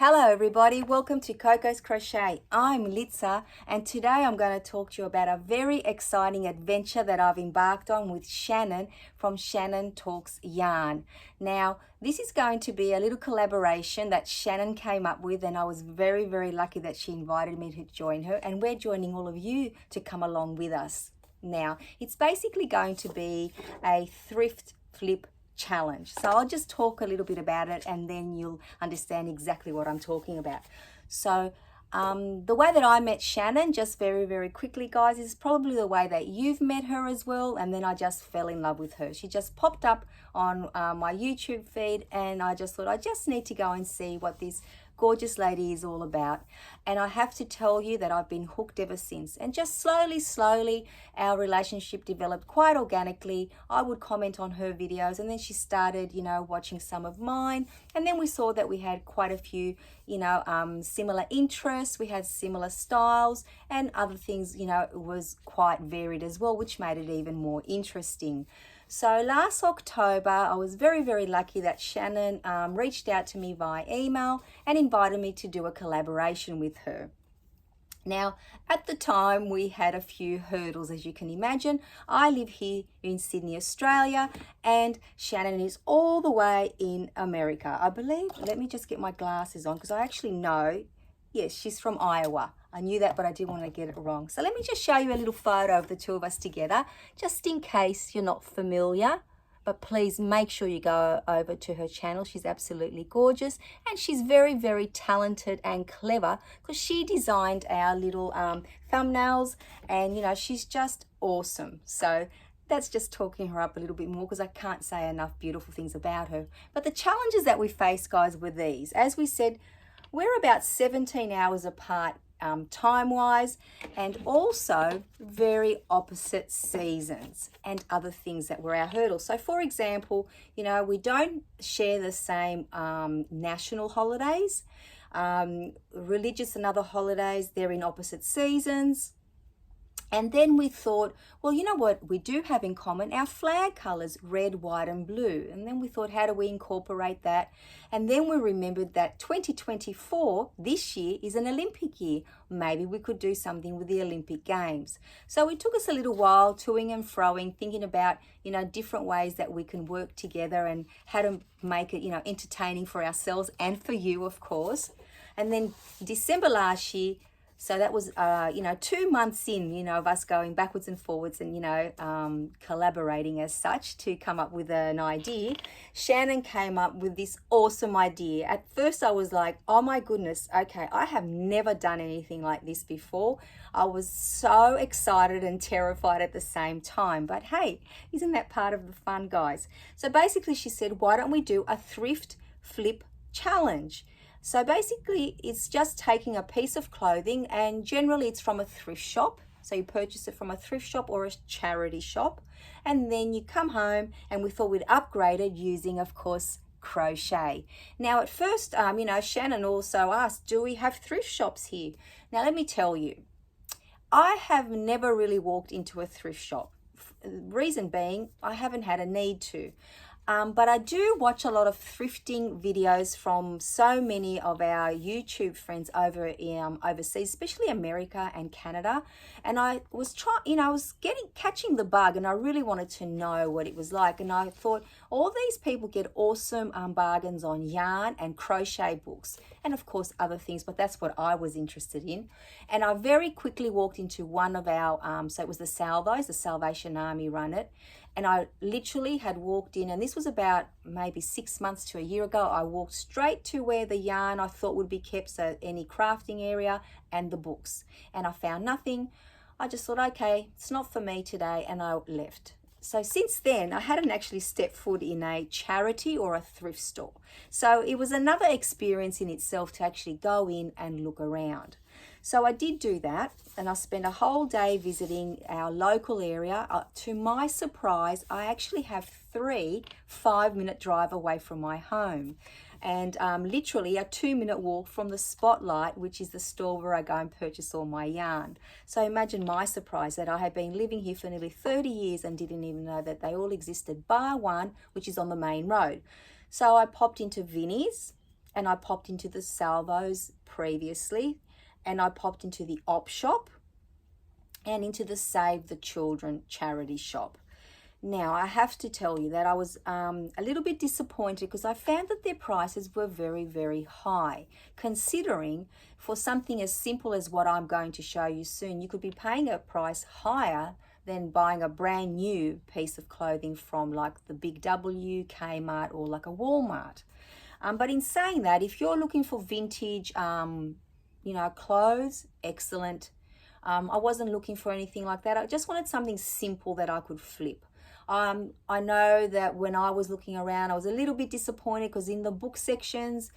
Hello everybody, welcome to Coco's Crochet. I'm Litza and today I'm going to talk to you about a very exciting adventure that I've embarked on with Shannon from Shannon Talks Yarn. Now, this is going to be a little collaboration that Shannon came up with, and I was very lucky that she invited me to join her, and we're joining all of you to come along with us. Now, it's basically going to be a thrift flip challenge. So I'll just talk a little bit about it and then you'll understand exactly what I'm talking about. So the way that I met Shannon, just very quickly guys, is probably the way that you've met her as well, and then I just fell in love with her. She just popped up on my YouTube feed and I just thought I just need to go and see what this gorgeous lady is all about. And I have to tell you that I've been hooked ever since, and just slowly our relationship developed quite organically. I would comment on her videos and then she started, watching some of mine, and then we saw that we had quite a few, similar interests, we had similar styles and other things, it was quite varied as well, which made it even more interesting. So last October, I was very lucky that Shannon reached out to me via email and invited me to do a collaboration with her. Now, at the time, we had a few hurdles, as you can imagine. I live here in Sydney, Australia, and Shannon is all the way in America, I believe. Let me just get my glasses on because I actually know, yes, she's from Iowa. I knew that, but I didn't want to get it wrong. So let me just show you a little photo of the two of us together, just in case you're not familiar. But please make sure you go over to her channel. She's absolutely gorgeous, and she's very talented and clever because she designed our little thumbnails, and she's just awesome. So that's just talking her up a little bit more because I can't say enough beautiful things about her. But the challenges that we faced, guys, were these. As we said, we're about 17 hours apart time-wise, and also very opposite seasons and other things that were our hurdles. So for example, we don't share the same national holidays, religious and other holidays, they're in opposite seasons. And then we thought, well, you know what we do have in common? Our flag colors, red, white, and blue. And then we thought, how do we incorporate that? And then we remembered that 2024, this year, is an Olympic year. Maybe we could do something with the Olympic Games. So it took us a little while toing and froing, thinking about, different ways that we can work together and how to make it, entertaining for ourselves and for you, of course. And then December last year, so that was, 2 months in, of us going backwards and forwards and, collaborating as such to come up with an idea. Shannon came up with this awesome idea. At first I was like, oh my goodness, okay, I have never done anything like this before. I was so excited and terrified at the same time. But hey, isn't that part of the fun, guys? So basically she said, why don't we do a thrift flip challenge? So basically, it's just taking a piece of clothing, and generally it's from a thrift shop. So you purchase it from a thrift shop or a charity shop, and then you come home, and we thought we'd upgrade it using, of course, crochet. Now at first, Shannon also asked, do we have thrift shops here? Now let me tell you, I have never really walked into a thrift shop. Reason being, I haven't had a need to. But I do watch a lot of thrifting videos from so many of our YouTube friends over overseas, especially America and Canada. And I was catching the bug, and I really wanted to know what it was like. And I thought, all these people get awesome bargains on yarn and crochet books, and of course other things, but that's what I was interested in. And I very quickly walked into one of our, so it was the Salvos, the Salvation Army run it. And I literally had walked in, and this was about maybe 6 months to a year ago. I walked straight to where the yarn I thought would be kept, so any crafting area and the books. And I found nothing. I just thought, okay, it's not for me today, and I left. So since then, I hadn't actually stepped foot in a charity or a thrift store. So it was another experience in itself to actually go in and look around. So I did do that, and I spent a whole day visiting our local area. To my surprise, I actually have 3 5-minute drive away from my home, and literally a 2-minute walk from the Spotlight, which is the store where I go and purchase all my yarn. So imagine my surprise that I had been living here for nearly 30 years and didn't even know that they all existed, bar one, which is on the main road. So I popped into Vinnie's, and I popped into the Salvos previously, and I popped into the Op shop and into the Save the Children charity shop. Now, I have to tell you that I was a little bit disappointed because I found that their prices were very, very high. Considering for something as simple as what I'm going to show you soon, you could be paying a price higher than buying a brand new piece of clothing from like the Big W, Kmart, or like a Walmart. But in saying that, if you're looking for vintage, clothes, excellent. I wasn't looking for anything like that. I just wanted something simple that I could flip. I know that when I was looking around, I was a little bit disappointed because in the book sections,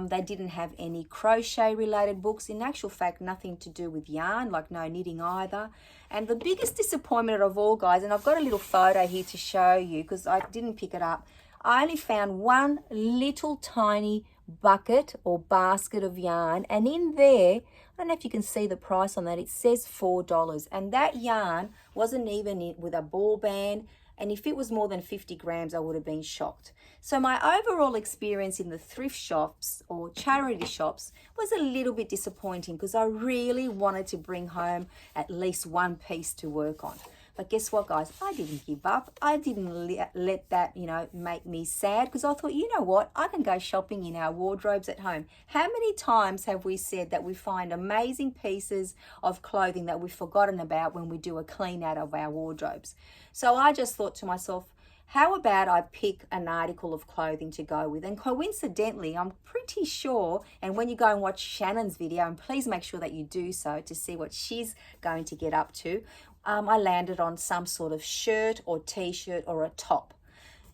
they didn't have any crochet related books. In actual fact, nothing to do with yarn, like no knitting either. And the biggest disappointment of all, guys, and I've got a little photo here to show you because I didn't pick it up. I only found one little tiny bucket or basket of yarn, and in there, I don't know if you can see the price on that, it says $4, and that yarn wasn't even with a ball band, and if it was more than 50 grams, I would have been shocked. So my overall experience in the thrift shops or charity shops was a little bit disappointing because I really wanted to bring home at least one piece to work on. But guess what, guys? I didn't give up. I didn't let that, make me sad because I thought, you know what? I can go shopping in our wardrobes at home. How many times have we said that we find amazing pieces of clothing that we've forgotten about when we do a clean out of our wardrobes? So I just thought to myself, how about I pick an article of clothing to go with? And coincidentally, I'm pretty sure, and when you go and watch Shannon's video, and please make sure that you do so to see what she's going to get up to, I landed on some sort of shirt or t-shirt or a top.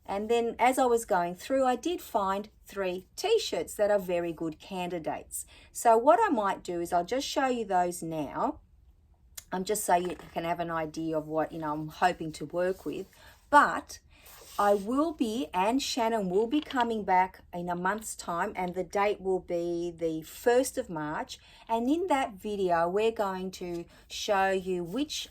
And then as I was going through, I did find 3 t-shirts that are very good candidates. So what I might do is I'll just show you those now, just so you can have an idea of what, I'm hoping to work with. But I will be, and Shannon will be coming back in a month's time, and the date will be the 1st of March. And in that video, we're going to show you which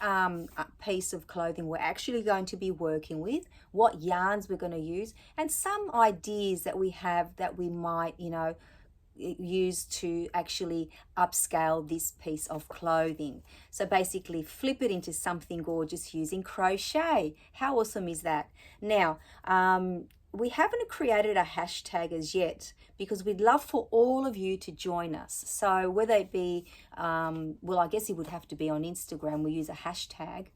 piece of clothing we're actually going to be working with, what yarns we're going to use, and some ideas that we have that we might, use to actually upscale this piece of clothing. So basically flip it into something gorgeous using crochet. How awesome is that? Now, we haven't created a hashtag as yet because we'd love for all of you to join us. So whether it be, I guess it would have to be on Instagram, we use a hashtag.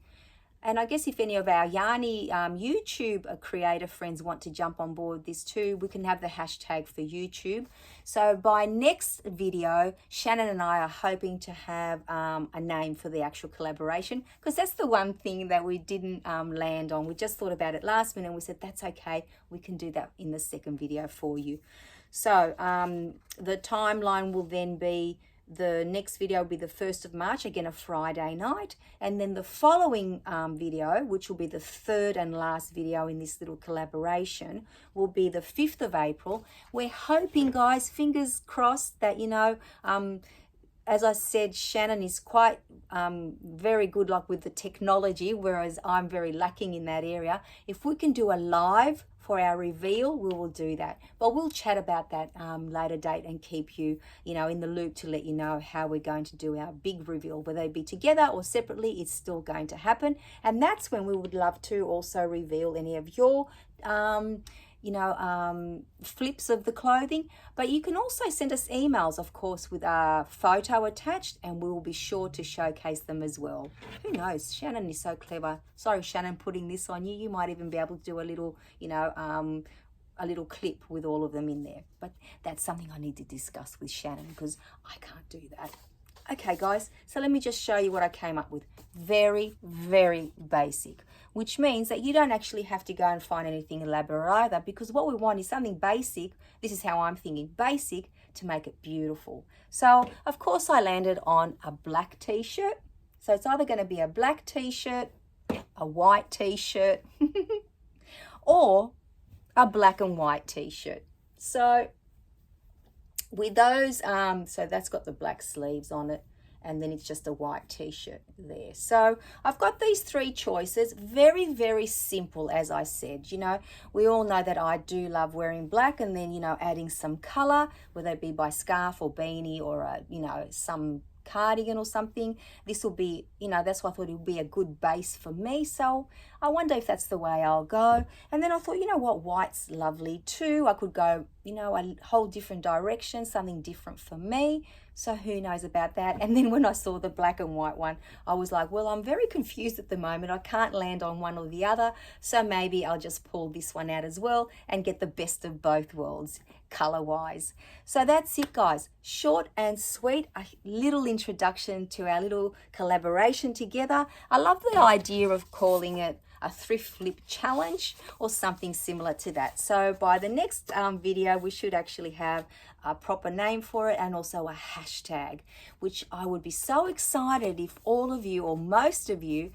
And I guess if any of our Yarny YouTube creator friends want to jump on board this too, we can have the hashtag for YouTube. So by next video, Shannon and I are hoping to have a name for the actual collaboration, because that's the one thing that we didn't land on. We just thought about it last minute and we said, that's okay, we can do that in the second video for you. So the timeline will then be, the next video will be the 1st of March, again a Friday night, and then the following video, which will be the 3rd and last video in this little collaboration, will be the 5th of April. We're hoping, guys, fingers crossed, that as I said, Shannon is quite very good with the technology, whereas I'm very lacking in that area. If we can do a live for our reveal, we will do that. But we'll chat about that later date and keep you, in the loop to let you know how we're going to do our big reveal. Whether it be together or separately, it's still going to happen. And that's when we would love to also reveal any of your flips of the clothing. But you can also send us emails, of course, with a photo attached, and we will be sure to showcase them as well. Who knows? Shannon is so clever. Sorry, Shannon, putting this on you. You might even be able to do a little, a little clip with all of them in there. But that's something I need to discuss with Shannon because I can't do that. Okay, guys, so let me just show you what I came up with. Very, very basic, which means that you don't actually have to go and find anything elaborate either, because what we want is something basic. This is how I'm thinking, basic to make it beautiful. So, of course, I landed on a black t-shirt. So it's either going to be a black t-shirt, a white t-shirt, or a black and white t-shirt. So with those, so that's got the black sleeves on it, and then it's just a white t-shirt there. So I've got these 3 choices, very, very simple. As I said, you know, we all know that I do love wearing black, and then, you know, adding some color, whether it be by scarf or beanie or a, you know, some cardigan or something. This will be, you know, that's why I thought it would be a good base for me. So I wonder if that's the way I'll go. And then I thought, you know what, white's lovely too. I could go, you know, a whole different direction, something different for me. So who knows about that. And then when I saw the black and white one, I was like, well, I'm very confused at the moment. I can't land on one or the other. So maybe I'll just pull this one out as well and get the best of both worlds color wise. So that's it, guys. Short and sweet, a little introduction to our little collaboration together. I love the idea of calling it a thrift flip challenge or something similar to that. So by the next video, we should actually have a proper name for it and also a hashtag, which I would be so excited if all of you or most of you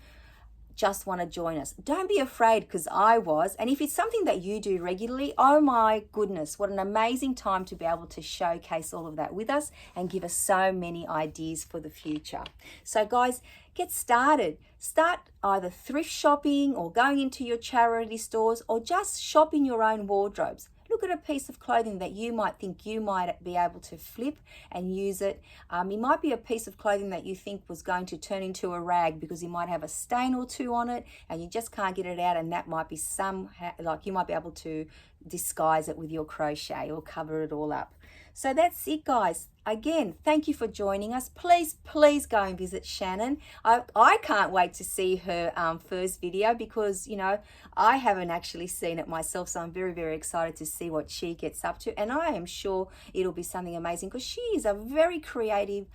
just want to join us. Don't be afraid, because I was. And if it's something that you do regularly, oh my goodness, what an amazing time to be able to showcase all of that with us and give us so many ideas for the future. So guys, get started. Start either thrift shopping or going into your charity stores, or just shop in your own wardrobes. Look at a piece of clothing that you might think you might be able to flip and use it. It might be a piece of clothing that you think was going to turn into a rag because you might have a stain or two on it and you just can't get it out, and that might be like you might be able to disguise it with your crochet or cover it all up. So that's it, guys. Again, thank you for joining us. Please go and visit Shannon. I can't wait to see her first video, because, you know, I haven't actually seen it myself. So I'm very, very excited to see what she gets up to. And I am sure it'll be something amazing, because she is a very creative,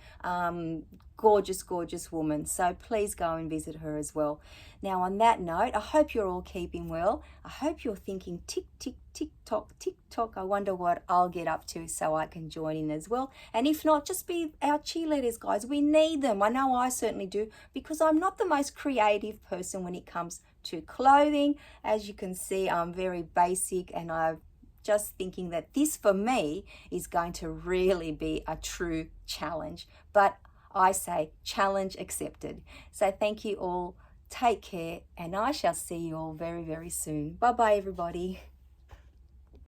gorgeous woman. So please go and visit her as well. Now, on that note, I hope you're all keeping well. I hope you're thinking tick tock, I wonder what I'll get up to so I can join in as well. And if not, just be our cheerleaders, guys. We need them. I know I certainly do, because I'm not the most creative person when it comes to clothing. As you can see, I'm very basic, and I'm just thinking that this for me is going to really be a true challenge. But I say challenge accepted. So thank you all. Take care, and I shall see you all very, very soon. Bye bye, everybody.